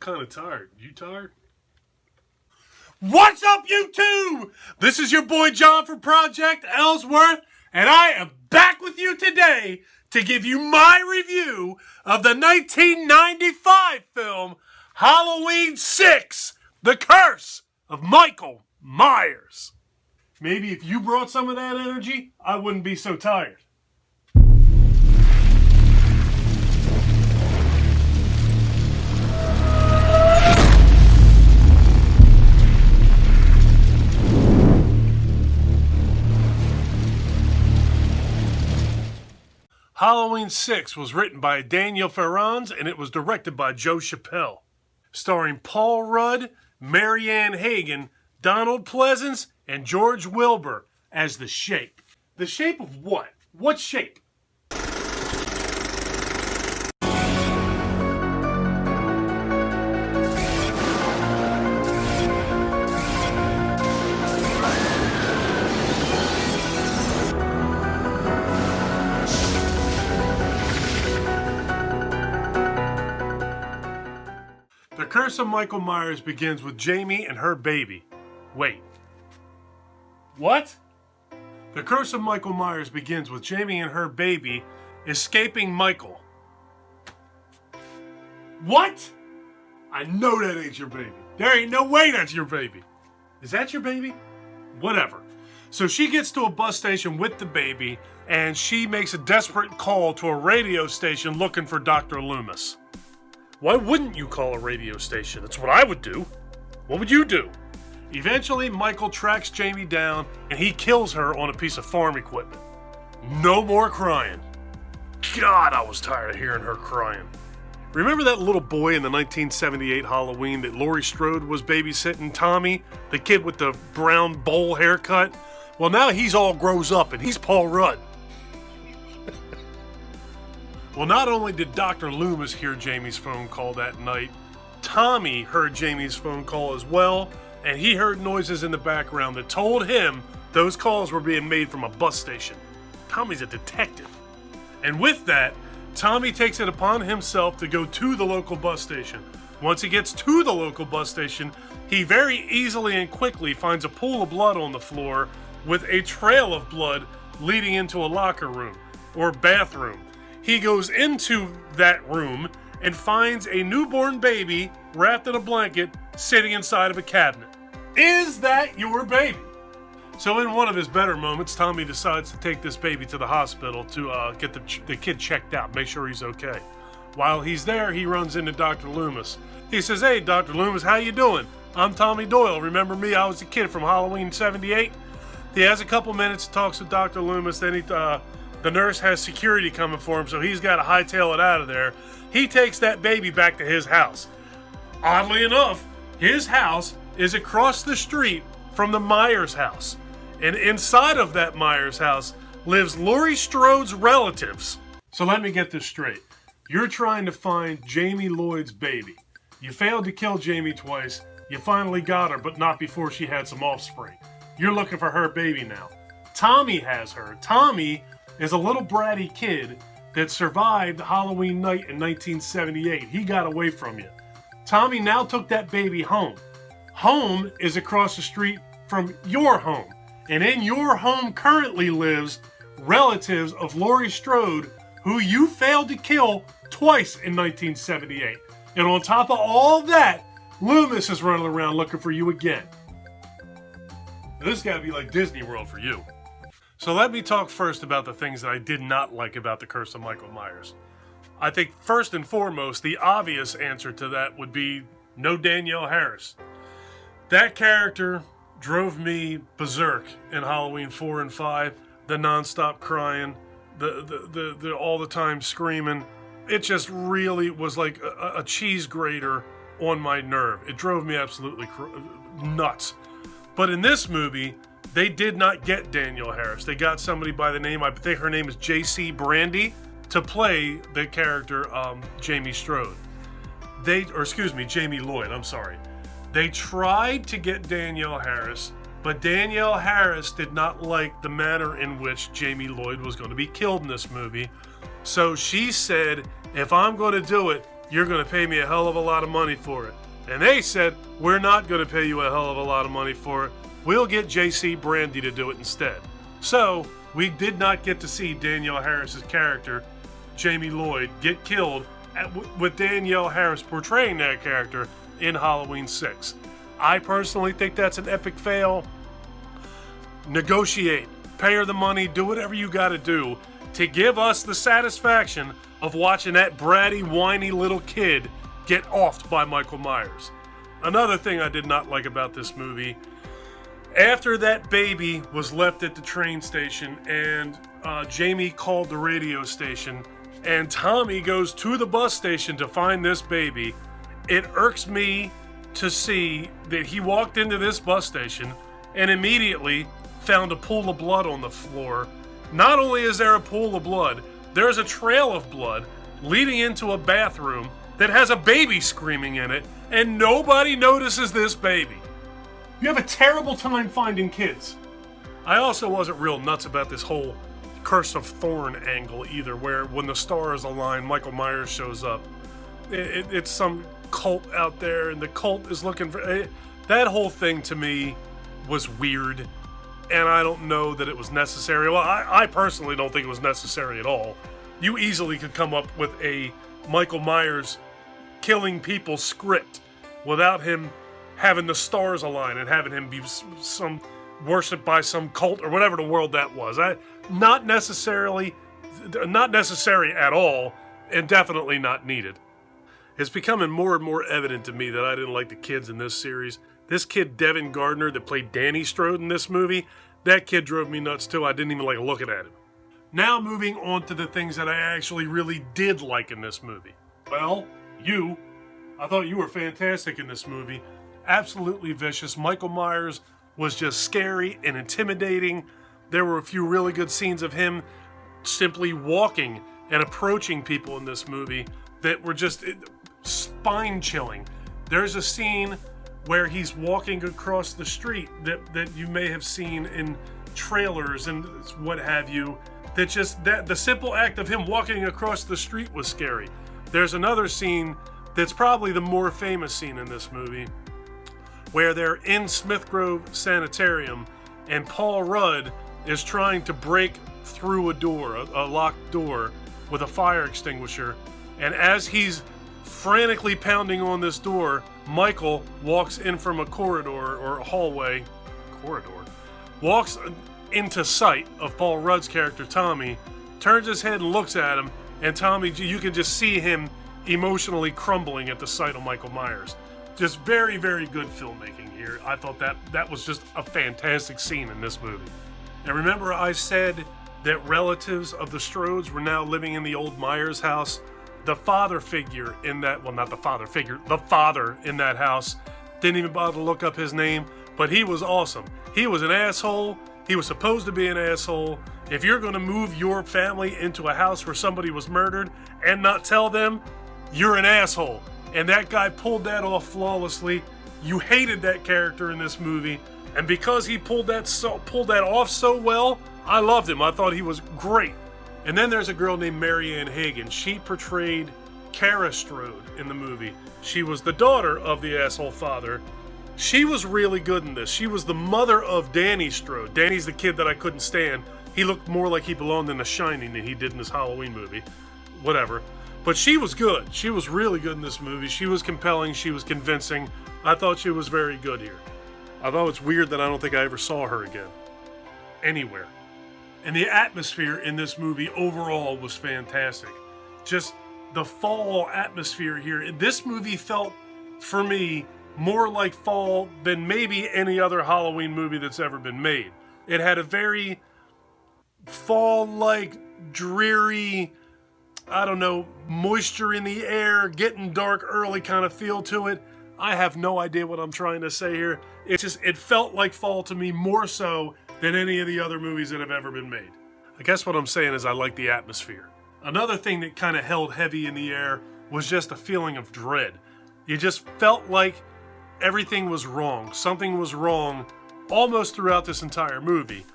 kind of tired. You tired? What's up, YouTube? This is your boy John from Project Ellsworth, and I am back with you today to give you my review of the 1995 film Halloween 6, The Curse of Michael Myers. Maybe if you brought some of that energy, I wouldn't be so tired. Halloween 6 was written by Daniel Ferrans and it was directed by Joe Chappelle. Starring Paul Rudd, Mary Ann Hagen, Donald Pleasence, and George Wilbur as the Shape. The shape of what? What shape? The Curse of Michael Myers begins with Jamie and her baby. Wait. What? The Curse of Michael Myers begins with Jamie and her baby escaping Michael. What? I know that ain't your baby. There ain't no way that's your baby. Is that your baby? Whatever. So she gets to a bus station with the baby and she makes a desperate call to a radio station looking for Dr. Loomis. Why wouldn't you call a radio station? That's what I would do. What would you do? Eventually, Michael tracks Jamie down and he kills her on a piece of farm equipment. No more crying. God, I was tired of hearing her crying. Remember that little boy in the 1978 Halloween that Laurie Strode was babysitting, Tommy? The kid with the brown bowl haircut? Well, now he's all grows up and he's Paul Rudd. Well, not only did Dr. Loomis hear Jamie's phone call that night, Tommy heard Jamie's phone call as well, and he heard noises in the background that told him those calls were being made from a bus station. Tommy's a detective. And with that, Tommy takes it upon himself to go to the local bus station. Once he gets to the local bus station, he very easily and quickly finds a pool of blood on the floor with a trail of blood leading into a locker room or bathroom. He goes into that room and finds a newborn baby wrapped in a blanket sitting inside of a cabinet. Is that your baby? So in one of his better moments, Tommy decides to take this baby to the hospital to get the kid checked out, make sure he's okay. While he's there, he runs into Dr. Loomis. He says, "Hey, Dr. Loomis, how you doing? I'm Tommy Doyle. Remember me? I was the kid from Halloween 78. He has a couple minutes, talks with Dr. Loomis, then the nurse has security coming for him, so he's got to hightail it out of there. He takes that baby back to his house. Oddly enough, his house is across the street from the Myers house. And inside of that Myers house lives Laurie Strode's relatives. So let me get this straight. You're trying to find Jamie Lloyd's baby. You failed to kill Jamie twice. You finally got her, but not before she had some offspring. You're looking for her baby now. Tommy has her. Tommy is a little bratty kid that survived Halloween night in 1978. He got away from you. Tommy now took that baby home. Home is across the street from your home. And in your home currently lives relatives of Laurie Strode, who you failed to kill twice in 1978. And on top of all that, Loomis is running around looking for you again. This has got to be like Disney World for you. So let me talk first about the things that I did not like about The Curse of Michael Myers. I think first and foremost, the obvious answer to that would be no Danielle Harris. That character drove me berserk in Halloween 4 and 5. The nonstop crying, the all the time screaming. It just really was like a cheese grater on my nerve. It drove me absolutely nuts. But in this movie, they did not get Danielle Harris. They got somebody by the name, I think her name is J.C. Brandy, to play the character Jamie Strode. Jamie Lloyd, I'm sorry. They tried to get Danielle Harris, but Danielle Harris did not like the manner in which Jamie Lloyd was going to be killed in this movie. So she said, if I'm going to do it, you're going to pay me a hell of a lot of money for it. And they said, we're not going to pay you a hell of a lot of money for it. We'll get J.C. Brandy to do it instead. So we did not get to see Danielle Harris's character, Jamie Lloyd, get killed with Danielle Harris portraying that character in Halloween 6. I personally think that's an epic fail. Negotiate, pay her the money, do whatever you got to do to give us the satisfaction of watching that bratty, whiny little kid get offed by Michael Myers. Another thing I did not like about this movie, after that baby was left at the train station and Jamie called the radio station and Tommy goes to the bus station to find this baby, it irks me to see that he walked into this bus station and immediately found a pool of blood on the floor. Not only is there a pool of blood, there's a trail of blood leading into a bathroom that has a baby screaming in it, and nobody notices this baby. You have a terrible time finding kids. I also wasn't real nuts about this whole Curse of Thorn angle either, where when the stars align, Michael Myers shows up. It's some cult out there, and the cult is looking for... That whole thing to me was weird, and I don't know that it was necessary. Well, I personally don't think it was necessary at all. You easily could come up with a Michael Myers killing people script without him having the stars align and having him be some worshipped by some cult or whatever the world that was. Not necessary at all, and definitely not needed. It's becoming more and more evident to me that I didn't like the kids in this series. This kid, Devin Gardner, that played Danny Strode in this movie, that kid drove me nuts too. I didn't even like looking at him. Now moving on to the things that I actually really did like in this movie. Well, I thought you were fantastic in this movie. Absolutely vicious. Michael Myers was just scary and intimidating. There were a few really good scenes of him simply walking and approaching people in this movie that were just spine-chilling. There's a scene where he's walking across the street that you may have seen in trailers and what have you, that the simple act of him walking across the street was scary. There's another scene that's probably the more famous scene in this movie, where they're in Smith Grove Sanitarium and Paul Rudd is trying to break through a locked door with a fire extinguisher, and as he's frantically pounding on this door, Michael walks in from a corridor or a hallway, walks into sight of Paul Rudd's character Tommy, turns his head and looks at him, and Tommy, you can just see him emotionally crumbling at the sight of Michael Myers. Just very, very good filmmaking here. I thought that was just a fantastic scene in this movie. And remember I said that relatives of the Strodes were now living in the old Myers house? The father figure in that, well, not the father figure, the father in that house, didn't even bother to look up his name, but he was awesome. He was an asshole. He was supposed to be an asshole. If you're going to move your family into a house where somebody was murdered and not tell them, you're an asshole. And that guy pulled that off flawlessly. You hated that character in this movie, and because he pulled that off so well, I loved him. I thought he was great. And then there's a girl named Mary Ann Hagen. She portrayed Kara Strode in the movie. She was the daughter of the asshole father. She was really good in this. She was the mother of Danny Strode. Danny's the kid that I couldn't stand. He looked more like he belonged in The Shining than he did in this Halloween movie. Whatever. But she was good. She was really good in this movie. She was compelling. She was convincing. I thought she was very good here. Although it's weird that I don't think I ever saw her again. Anywhere. And the atmosphere in this movie overall was fantastic. Just the fall atmosphere here. This movie felt, for me, more like fall than maybe any other Halloween movie that's ever been made. It had a very fall-like, dreary, I don't know, moisture in the air, getting dark early kind of feel to it. I have no idea what I'm trying to say here. It felt like fall to me more so than any of the other movies that have ever been made. I guess what I'm saying is I like the atmosphere. Another thing that kind of held heavy in the air was just a feeling of dread. You just felt like everything was wrong. Something was wrong almost throughout this entire movie.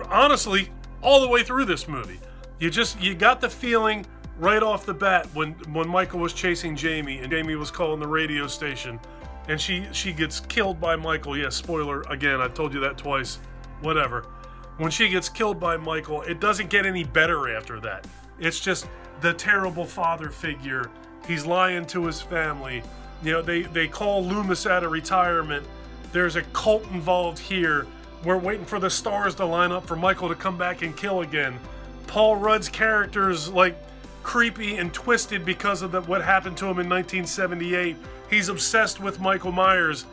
Honestly, all the way through this movie. You got the feeling right off the bat, when Michael was chasing Jamie and Jamie was calling the radio station, and she gets killed by Michael. Yes, spoiler again. I told you that twice. Whatever. When she gets killed by Michael, it doesn't get any better after that. It's just the terrible father figure. He's lying to his family. You know, they call Loomis out of retirement. There's a cult involved here. We're waiting for the stars to line up for Michael to come back and kill again. Paul Rudd's character's like creepy and twisted because of what happened to him in 1978. He's obsessed with Michael Myers.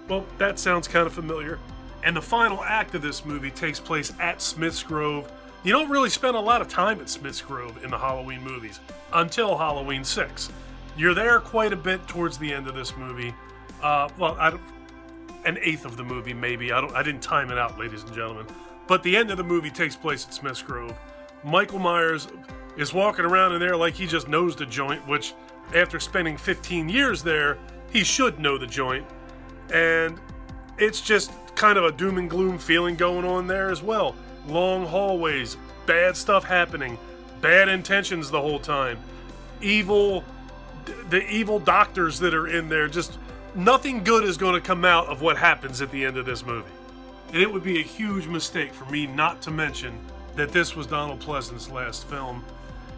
Well, that sounds kind of familiar. And the final act of this movie takes place at Smith's Grove. You don't really spend a lot of time at Smith's Grove in the Halloween movies until Halloween 6. You're there quite a bit towards the end of this movie. An eighth of the movie, maybe. I didn't time it out, ladies and gentlemen. But the end of the movie takes place at Smith's Grove. Michael Myers is walking around in there like he just knows the joint, which after spending 15 years there, he should know the joint. And it's just kind of a doom and gloom feeling going on there as well. Long hallways, bad stuff happening, bad intentions the whole time. The evil doctors that are in there, just nothing good is going to come out of what happens at the end of this movie. And it would be a huge mistake for me not to mention that this was Donald Pleasence's last film.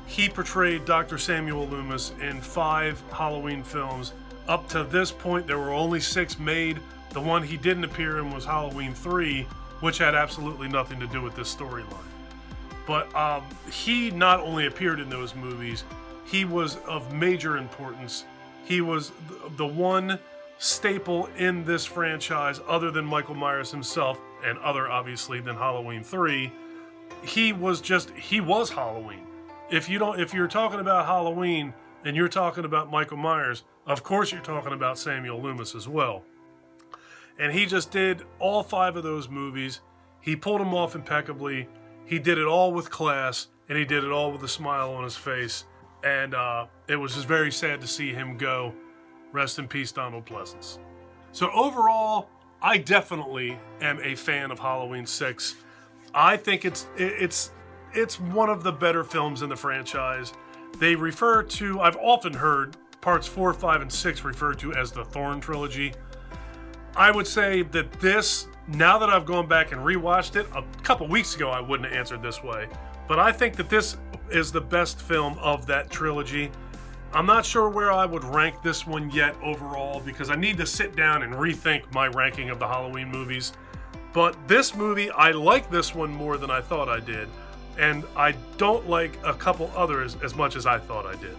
He portrayed Dr. Samuel Loomis in 5 Halloween films. Up to this point, there were only 6 made. The one he didn't appear in was Halloween 3, which had absolutely nothing to do with this storyline. But he not only appeared in those movies, he was of major importance. He was the one staple in this franchise, other than Michael Myers himself, and other obviously than Halloween 3. He was Halloween. If you're talking about Halloween and you're talking about Michael Myers, of course you're talking about Samuel Loomis as well. And he just did all 5 of those movies. He pulled them off impeccably. He did it all with class, and he did it all with a smile on his face. And it was just very sad to see him go. Rest in peace, Donald Pleasence. So overall, I definitely am a fan of Halloween 6. I think it's one of the better films in the franchise. I've often heard parts 4, 5, and 6 referred to as the Thorn trilogy. I would say that this, now that I've gone back and rewatched it, a couple weeks ago I wouldn't have answered this way, but I think that this is the best film of that trilogy. I'm not sure where I would rank this one yet overall, because I need to sit down and rethink my ranking of the Halloween movies. But this movie, I like this one more than I thought I did, and I don't like a couple others as much as I thought I did.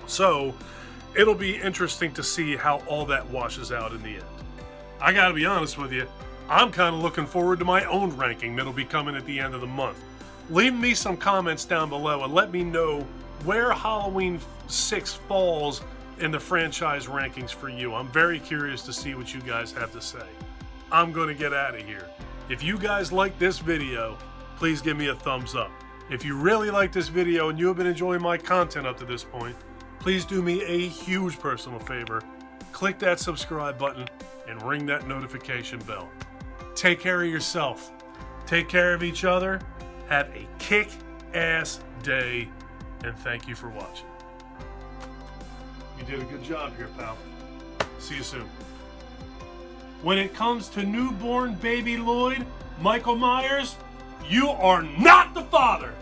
So it'll be interesting to see how all that washes out in the end. I gotta be honest with you, I'm kind of looking forward to my own ranking that'll be coming at the end of the month. Leave me some comments down below and let me know where Halloween 6 falls in the franchise rankings for you. I'm very curious to see what you guys have to say. I'm going to get out of here. If you guys like this video, please give me a thumbs up. If you really like this video and you have been enjoying my content up to this point, please do me a huge personal favor. Click that subscribe button and ring that notification bell. Take care of yourself. Take care of each other. Have a kick-ass day. And thank you for watching. You did a good job here, pal. See you soon. When it comes to newborn baby Lloyd, Michael Myers, you are not the father.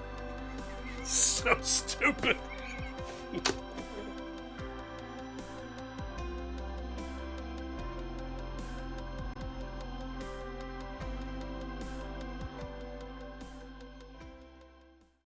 So stupid.